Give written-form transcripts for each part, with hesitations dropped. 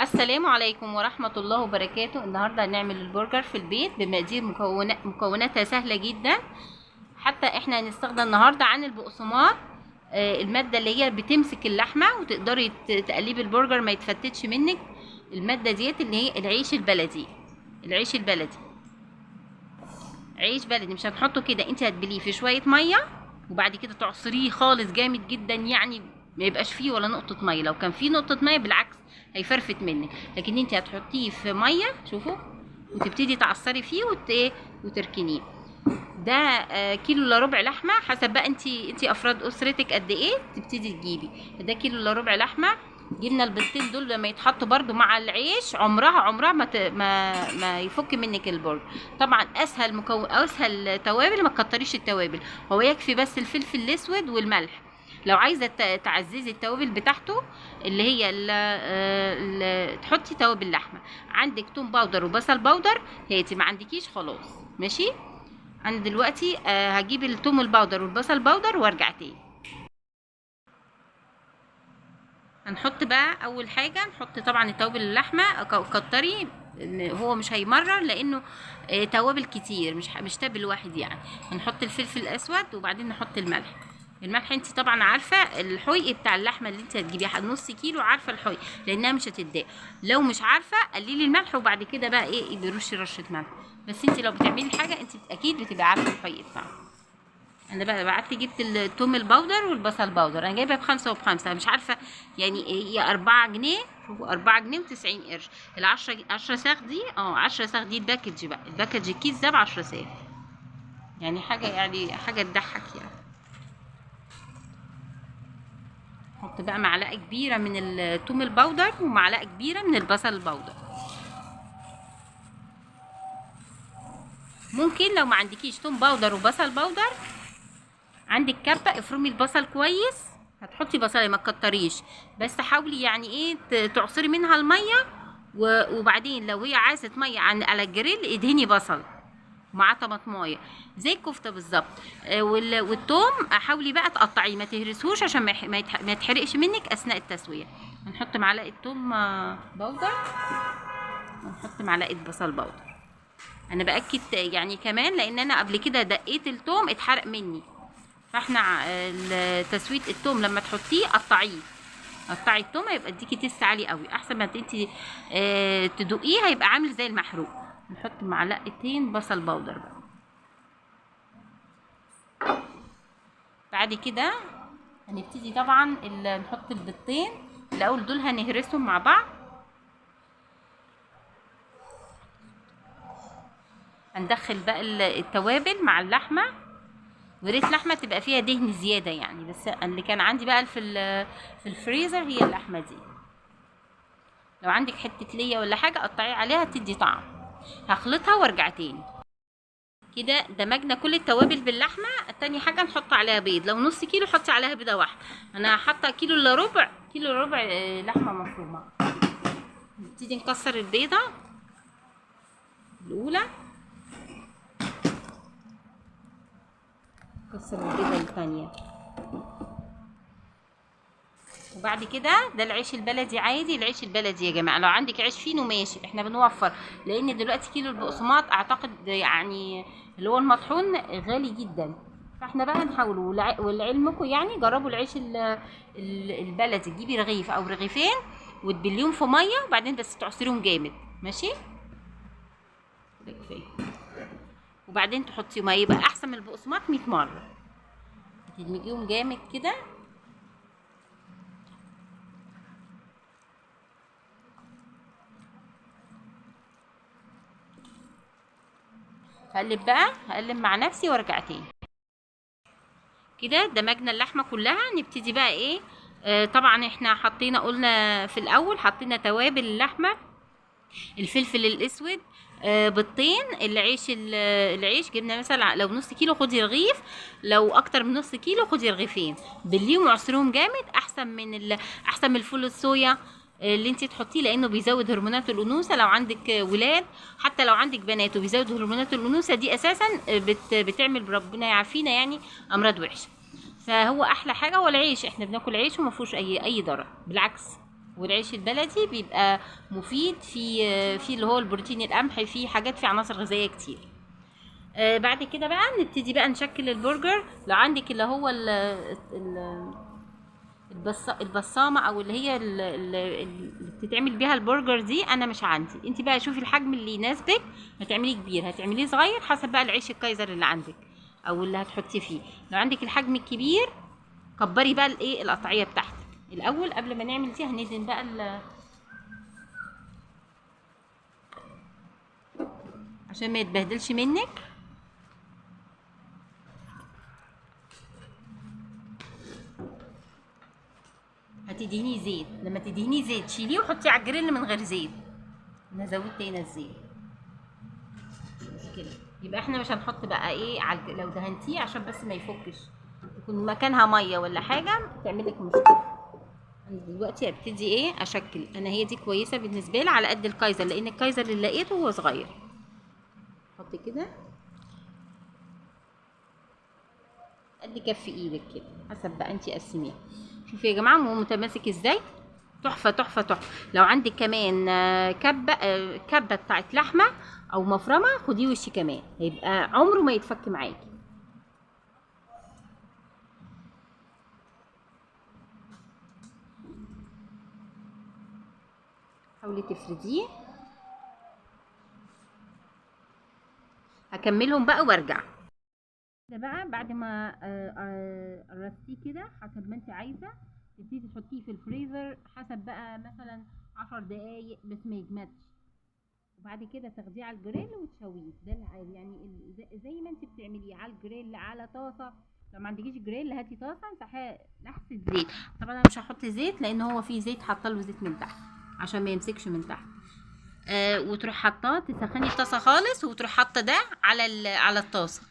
السلام عليكم ورحمة الله وبركاته. النهاردة هنعمل البرجر في البيت بمقادير مكوناتها سهلة جدا. حتى احنا هنستخدم النهاردة عن البقسماط، المادة اللي هي بتمسك اللحمة وتقدري تقلبي البرجر ما يتفتتش منك. المادة ديت اللي هي العيش البلدي. العيش البلدي عيش بلدي مش هنحطه كده، انت هتبليه في شوية مية وبعد كده تعصريه خالص جامد جدا، يعني ما يبقاش فيه ولا نقطة مية. لو كان فيه نقطة مية بالعكس هيفرفت منك، لكن انت هتحطيه في مية شوفوا وتبتدي تعصري فيه وتركنيه. ده كيلو الا ربع لحمه، حسب بقى انت افراد اسرتك قد ايه تبتدي تجيبي. ده كيلو الا ربع لحمه. جبنا البيضتين دول لما يتحطوا برده مع العيش عمرها ما يفك منك البرج. طبعا اسهل توابل، ما تكتريش التوابل، هو يكفي بس الفلفل الاسود والملح. لو عايزه تعززي التوابل بتاعته اللي هي تحطي توابل لحمه. عندك توم باودر وبصل باودر هاتي، ما عندكيش خلاص ماشي. انا دلوقتي هجيب التوم الباودر والبصل باودر وارجع تاني. هنحط بقى اول حاجه، نحط طبعا التوابل اللحمه كتري، هو مش هيمرر لانه توابل كتير، مش تابل واحد يعني. هنحط الفلفل الاسود وبعدين نحط الملح. الملح انت طبعا عارفه الحويق بتاع اللحمه اللي انت هتجيبيها نص كيلو، عارفه الحويق لانها مش هتتضايق. لو مش عارفه قللي الملح وبعد كده بقى ايه برش رشه ملح. بس انت لو بتعملي حاجه انت اكيد بتبقى عارفه الحويق بتاعها. انا بقى بعت جبت التوم الباودر والبصل باودر، انا جايبها بخمسة وبخمسة، مش عارفه يعني هي 4 جنيه. شوفوا 4 جنيه و90 قرش. ال10 ساغ دي 10 ساغ دي الباكج بقى، الباكج الكيس ده ب10 ساغ، يعني حاجه تضحك يعني. حط بقى معلقه كبيره من التوم الباودر ومعلقه كبيره من البصل الباودر. ممكن لو ما عندكيش توم باودر وبصل باودر عندك كبه افرمي البصل كويس، هتحطي بصلايه ما تكتريش، بس حاولي يعني ايه تعصري منها الميه. وبعدين لو هي عايزه ميه على الجريل ادهني بصل مع طماطمايه زي الكفته بالظبط. والثوم حاولي بقى تقطعيه ما تهرسوش عشان ما يتحرقش منك اثناء التسويه. هنحط معلقه ثوم باودر ونحط معلقه بصل باودر. انا باكد يعني كمان لان انا قبل كده دقيت الثوم اتحرق مني، فاحنا تسويه الثوم لما تحطيه قطعي الثوم هيبقى اديكي تست عالي قوي، احسن ما انت تدوقيه هيبقى عامل زي المحروق. نحط معلقتين بصل باودر بقى. بعد كده هنبتدي طبعا نحط البيضتين الاول، دول هنهرسهم مع بعض. هندخل بقى التوابل مع اللحمه، وريت لحمه تبقى فيها دهن زياده يعني، بس اللي كان عندي بقى في الفريزر هي اللحمه دي. لو عندك حته ليا ولا حاجه قطعيه عليها تدي طعم. هخلطها وارجع تاني. كده دمجنا كل التوابل باللحمه. تاني حاجه نحط عليها بيض، لو نص كيلو حطي عليها بيضه واحده. انا حاطه كيلو الا ربع، كيلو الا ربع لحمه مفرومه. نبتدي نكسر البيضه الاولى، نكسر البيضه الثانيه، وبعد كده ده العيش البلدي عادي. العيش البلدي يا جماعه لو عندك عيش فينو ماشي، احنا بنوفر لان دلوقتي كيلو البقسماط اعتقد يعني اللي هو المطحون غالي جدا، فاحنا بقى نحاول. ولعلمكم يعني جربوا العيش البلدي، تجيبي رغيف او رغيفين وتبليهم في ميه وبعدين بس تعصريهم جامد ماشي كفايه، وبعدين تحطيهم هيبقى احسن من البقسماط 100 مره. تدمجيهم جامد كده. هقلب مع نفسي وارجع تاني. كده دمجنا اللحمه كلها. نبتدي بقى ايه، طبعا احنا قلنا في الاول حطينا توابل اللحمه، الفلفل الاسود، بيضتين، العيش جبنا مثلا لو نص كيلو خدي رغيف، لو اكتر من نص كيلو خدي رغيفين، بليهم وعصرهم جامد احسن من الفول الصويا اللي انت تحطيه لانه بيزود هرمونات الانوثه. لو عندك ولاد حتى لو عندك بنات وبيزود هرمونات الانوثه دي اساسا بتعمل ربنا يعافينا يعني امراض وحشه. فهو احلى حاجه هو العيش، احنا بناكل عيش وما فيهوش اي ضرر بالعكس. والعيش البلدي بيبقى مفيد في اللي هو البروتين القمحي، فيه حاجات، فيه عناصر غذائيه كتير. بعد كده بقى نبتدي بقى نشكل البرجر. لو عندك اللي هو البصامه او اللي هي اللي بتتعمل بيها البرجر دي، انا مش عندي. انت بقى شوفي الحجم اللي يناسبك، هتعمليه كبير هتعمليه صغير حسب بقى العيش الكايزر اللي عندك او اللي هتحطي فيه. لو عندك الحجم الكبير كبري بقى الايه القطعيه بتاعتك. الاول قبل ما نعمل دي هندهن بقى عشان ما يتبهدلش منك. هتدهني زيت، لما تدهني زيت شيليه وحطيه على الجريل من غير زيت. انا زودت هنا الزيت كده. يبقى احنا مش هنحط بقى ايه لو دهنتيه عشان بس ما يفكش، يكون مكانها ميه ولا حاجه تعمل لك مشكله. انا دلوقتي هبتدي ايه اشكل. انا هي دي كويسه بالنسبه لي على قد الكايزر، لان الكايزر اللي لقيته هو صغير. حط كده قد كف ايدك كده حسب بقى انتي قسميها. شوفوا يا جماعه متماسك ازاي، تحفه تحفه تحفه. لو عندك كمان كبه بتاعت لحمه او مفرمه خديه وشي كمان، هيبقى عمره ما يتفك معاكي. حاولي تفرديه. هكملهم بقى وارجع. ده بقى بعد ما قرصتيه كده حسب ما انت عايزه، تبتدي تحطيه في الفريزر حسب بقى مثلا 10 دقايق بس ما يجمدش. وبعد كده تاخديه على الجريل وتشويه. ده العادي يعني زي ما انت بتعمليه على الجريل على طاسه. لو ما عندكيش جريل هاتي طاسه امسحيها لحسه زيت. طبعا انا مش هحط زيت لان هو فيه زيت، حاطه له زيت من تحت عشان ما يمسكش من تحت. وتروح حاطاه، تسخني الطاسه خالص وتروح حاطه ده على الطاسه،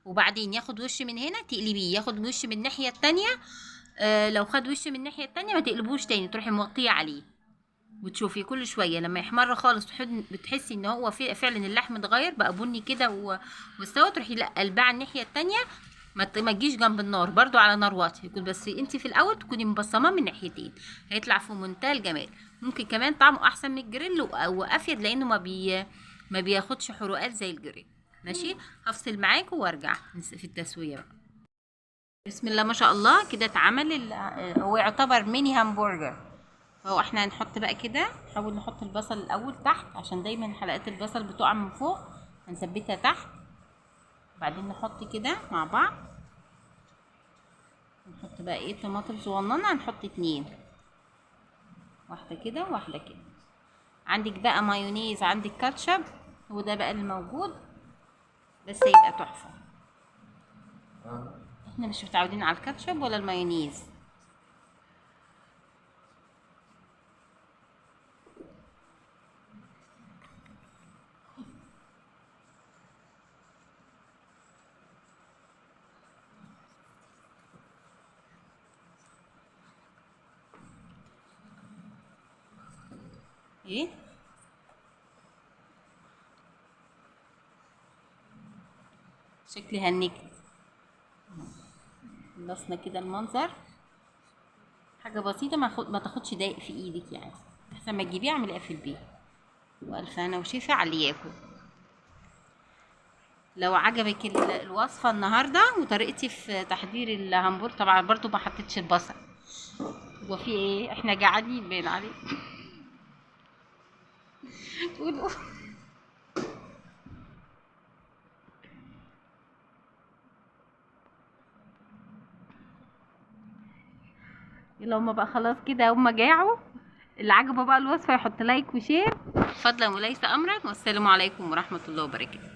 وبعدين ياخد وش من هنا تقلبيه، ياخد وش من الناحيه التانية. لو خد وش من الناحيه التانية ما تقلبوش تاني، تروحي موطيه عليه وتشوفي كل شويه لما يحمر خالص بتحسي ان هو فعلا اللحم اتغير بقى بني كده واستوى، تروحي لا قلباه على الناحيه التانية. ما تجيش جنب النار، برضو على نار واطيه يكون، بس انت في الاول تكوني مبصماه من ناحيتين، هيطلع في منتهى الجمال. ممكن كمان طعمه احسن من الجريل وافيد لانه ما بياخدش حروقات زي الجريل. ماشي، هفصل معاكم وارجع في التسويه بقى. بسم الله ما شاء الله كده اتعمل هو يعتبر ميني همبرجر. فهو احنا هنحط بقى كده، نحاول نحط البصل الاول تحت عشان دايما حلقات البصل بتقع من فوق، هنثبتها تحت. وبعدين نحط كده مع بعض. نحط بقى ايه طماطم صغننه، هنحط 2، واحده كده وواحده كده. عندك بقى مايونيز، عندك كاتشب، هو ده بقى اللي موجود بس هيبقى تحفه. احنا مش متعودين على الكاتشب ولا المايونيز. ايه شكلي هنكت. خلصنا كده المنظر، حاجه بسيطه ما تاخدش دقايق في ايدك يعني، احسن ما تجيبيه اعمليها في البيت. والف هنا وشفا على اللي ياكل. لو عجبك الوصفه النهارده وطريقتي في تحضير الهمبرجر، طبعا برضو ما حطيتش البصل. وفي ايه احنا جعانين باين عليك. تقولوا يلا هما بقى خلاص كده هما جاعوا. اللي عجبه بقى الوصفه يحط لايك وشير فضلا وليس امرا، والسلام عليكم ورحمه الله وبركاته.